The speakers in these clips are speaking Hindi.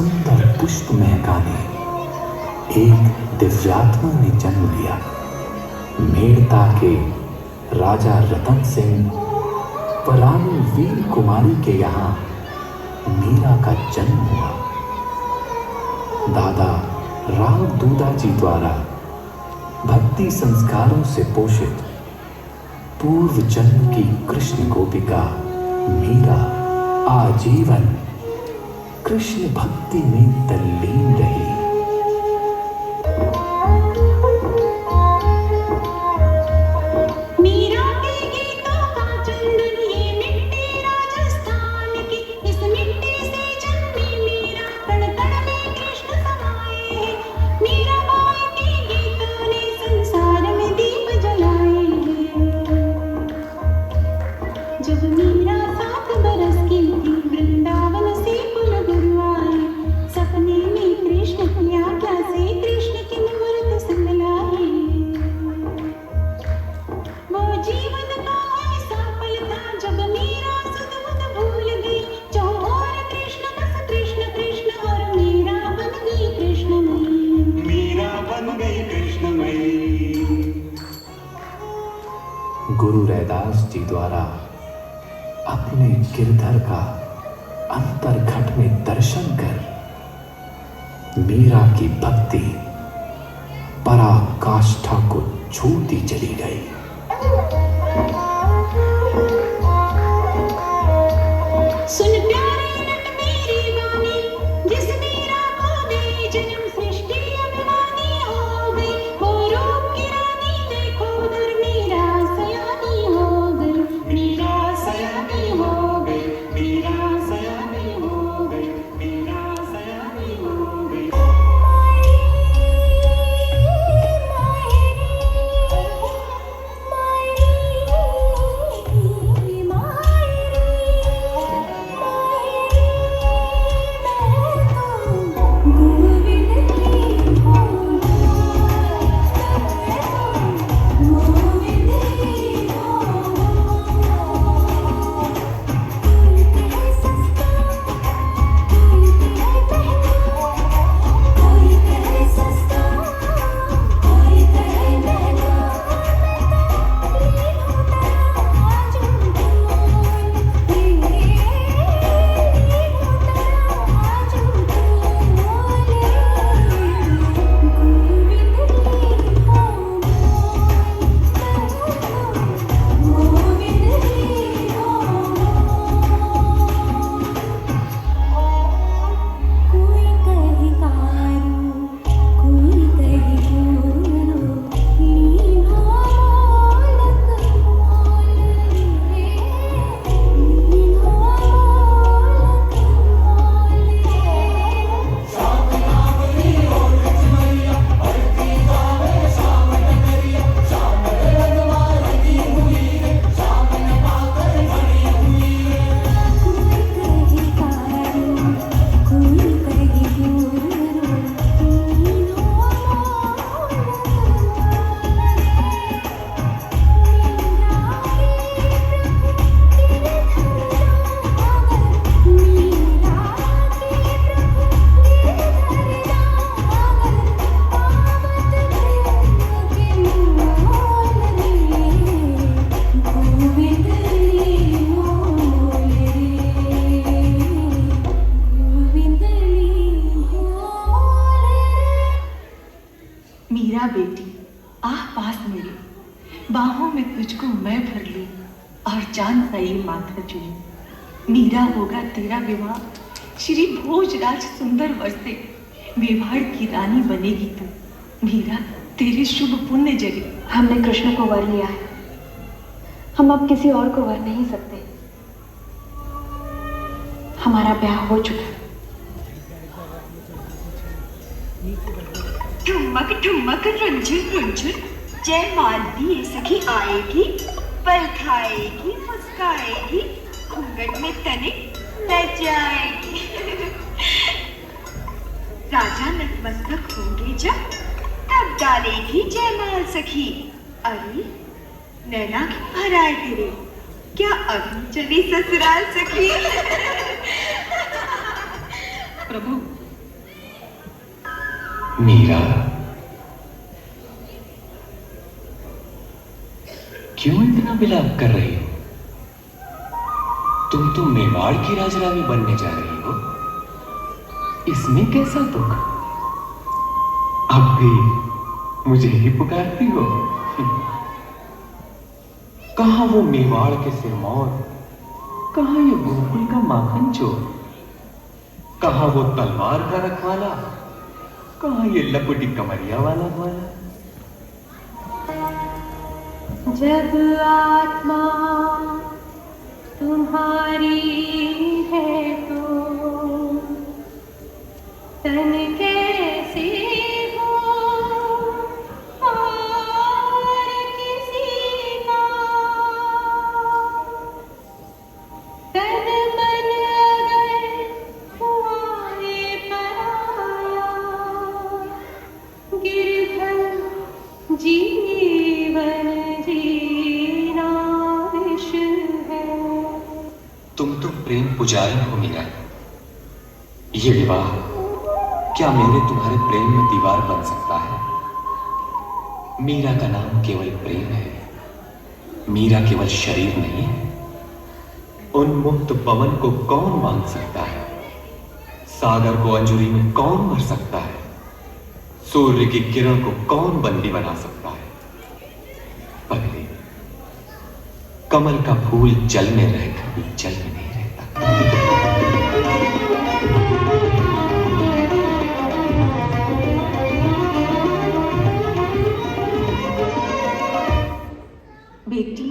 सुंदर पुष्प महकाने एक दिव्यात्मा ने जन्म लिया। मेड़ता के राजा रतन सिंह व रानी वीर कुमारी के यहाँ मीरा का जन्म हुआ। दादा राव दूदा जी द्वारा भक्ति संस्कारों से पोषित पूर्व जन्म की कृष्ण गोपिका मीरा आजीवन कृष्ण भक्ति में तल्लीन रही। गुरु रैदास जी द्वारा अपने गिरधर का अंतर्घट में दर्शन कर मीरा की भक्ति पराकाष्ठा को छूती चली गई। सुन प्यारे नट मेरी वाणी, जिस मीरा को दे जन्म सृष्टि अभिमानी हो गई। वो रूप की रानी देखो उधर मीरा सयानी हो गई। मीरा सयानी हो गई, मीरा सयानी हो गई, मीरा सयानी हो गई। मीरा बेटी आह पास मेरे, बाहों में तुझको मैं भर लूं और चांद सा ये माथा चूमूं। मीरा होगा तेरा विवाह श्री भोजराज सुंदर वर से, मेवाड़ की रानी बनेगी तू। मीरा तेरे शुभ पुण्य जगे। हमने कृष्ण को वर लिया है, हम अब किसी और को वर नहीं सकते। हमारा ब्याह हो चुका है। ठुमक ठुमक रुंझुन रुंझुन, जयमाल दिए सखी आएगी, पल खाएगी मुस्काएगी, घूंघट में तनिक लजाएगी। राजा नतमस्तक होंगे जब, तब डालेगी जयमाल सखी। अरे नैना की भराए तेरे, क्या अभी चली ससुराल सखी। प्रभु मीरा, क्यों इतना विलाप कर रही हो? तुम तो मेवाड़ की राजरानी बनने जा रही हो। इसमें कैसा दुख? अब भी मुझे ही पुकारती हो? कहां वो मेवाड़ के सिरमौर, कहां ये गोकुल का माखन चोर, कहां वो तलवार का रखवाला, कहां ये लपटी कमरिया वाला ग्वाला। जब आत्मा तुम्हारी है तो तन कैसे हो और किसी का। तन मन अगर हुआ ये पराया, गिरधर जीवन जीना विष है। तुम तो प्रेम पुजारी हो मीरा। ये विवाह क्या मेरे तुम्हारे प्रेम में दीवार बन सकता है? मीरा का नाम केवल प्रेम है, मीरा केवल शरीर नहीं है। उन्मुक्त पवन को कौन मांग सकता है? सागर को अंजुरी में कौन भर सकता है? सूर्य की किरण को कौन बंदी बना सकता है? पगली, कमल का फूल जल में रहकर भी जल में नहीं रहता। बेटी,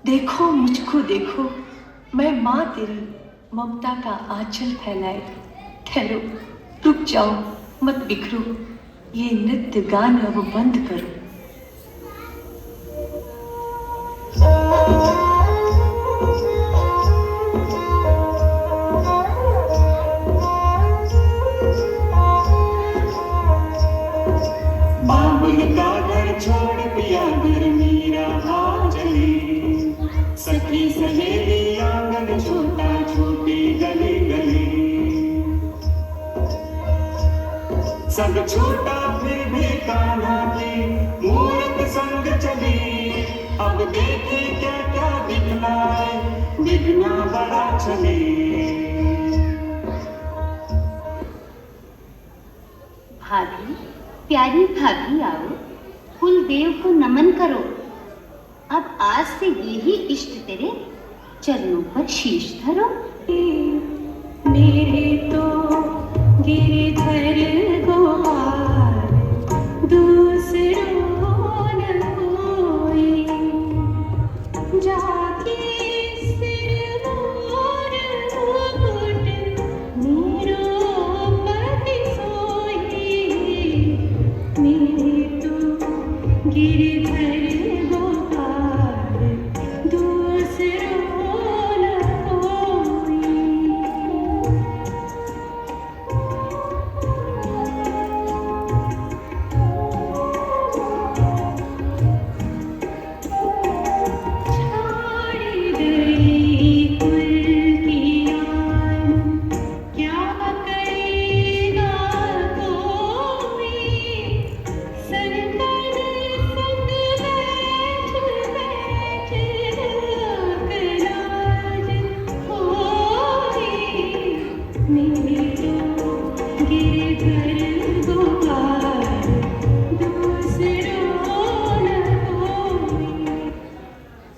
देखो मुझको देखो, मैं माँ तेरी ममता का आंचल फैलाए। ठहरो, रुक जाओ, मत बिखरो, ये नृत्य गान अब बंद करो। बाबुल का घर छोड़ पिया घर मीरा आ चली। सखी सहेली आंगन छोटा छोटी गली गली। सब छूटा फिर भी कान्हा की मूरत संग चली। अब देखे क्या क्या दिखलाए, दिखना बड़ा चली। भाभी, प्यारी भाभी आओ, कुलदेव को नमन करो। अब आज से यही इष्ट तेरे चरणों पर शीश धरो। मेरे तो गिरधर गोपाल दूसरों न कोई। जाके सिर मोर मुकुट मेरो पति सोई। मेरे तो गिरधर गोपाल दूसरों न कोई।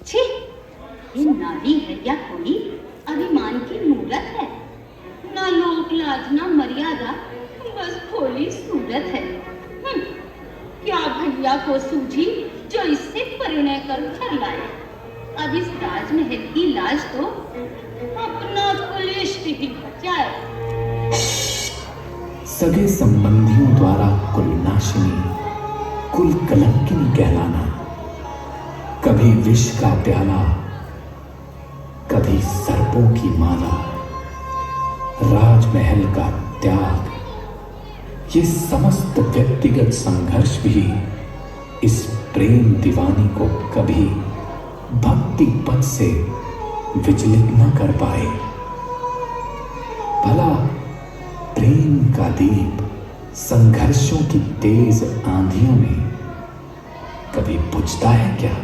छी, ये नारी है या कोई अभिमान की मूरत है। ना लोक लाज ना मर्यादा, बस भोली सूरत है। क्या भैया को सूझी जो इससे परिणय कर घर लाए। अब इस राजमहल की लाज तो अपना कुलिष्ट ही बचाए। सगे संबंधियों द्वारा कुलनाशिनी, कुल कलंकिनी कहलाना, कभी विष का प्याला, कभी सर्पों की माला, राजमहल का त्याग, ये समस्त व्यक्तिगत संघर्ष भी इस प्रेम दीवानी को कभी भक्ति पथ से विचलित न कर पाए। भला प्रेम का दीप संघर्षों की तेज आंधियों में कभी बुझता है क्या?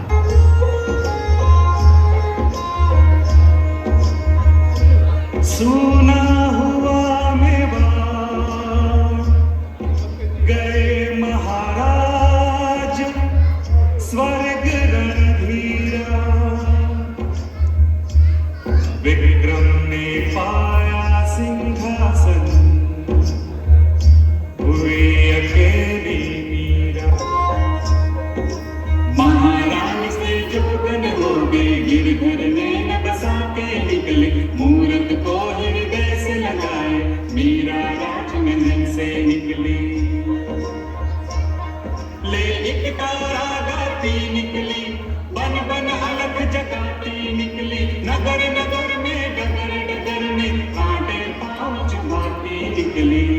सुना हुआ मेवाड़ गए महाराज स्वर्ग रणधीरा, विक्रम ने पाया सिंहासन हुई अकेली मीरा। महाराज से जोगन हो गए गिरधर ने न बसा के निकले, मूरत को हृदय से लगाए मीरा राजमहल से निकली। ले एक तारा गाती निकली, बन बन अलख जगाती निकली, नगर नगर में डगर डगर में कांटे पाँव चुभाती निकली।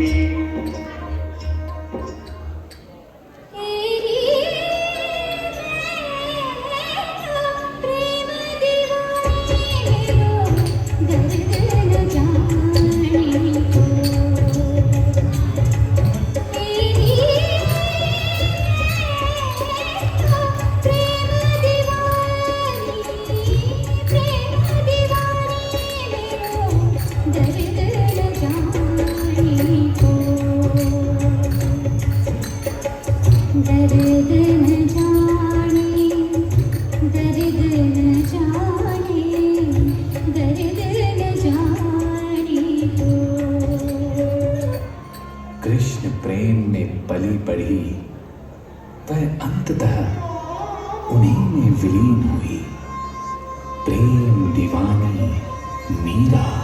कृष्ण प्रेम में पली बढ़ी, वह अंततः उन्हीं में विलीन हुई। प्रेम दीवानी मीरा।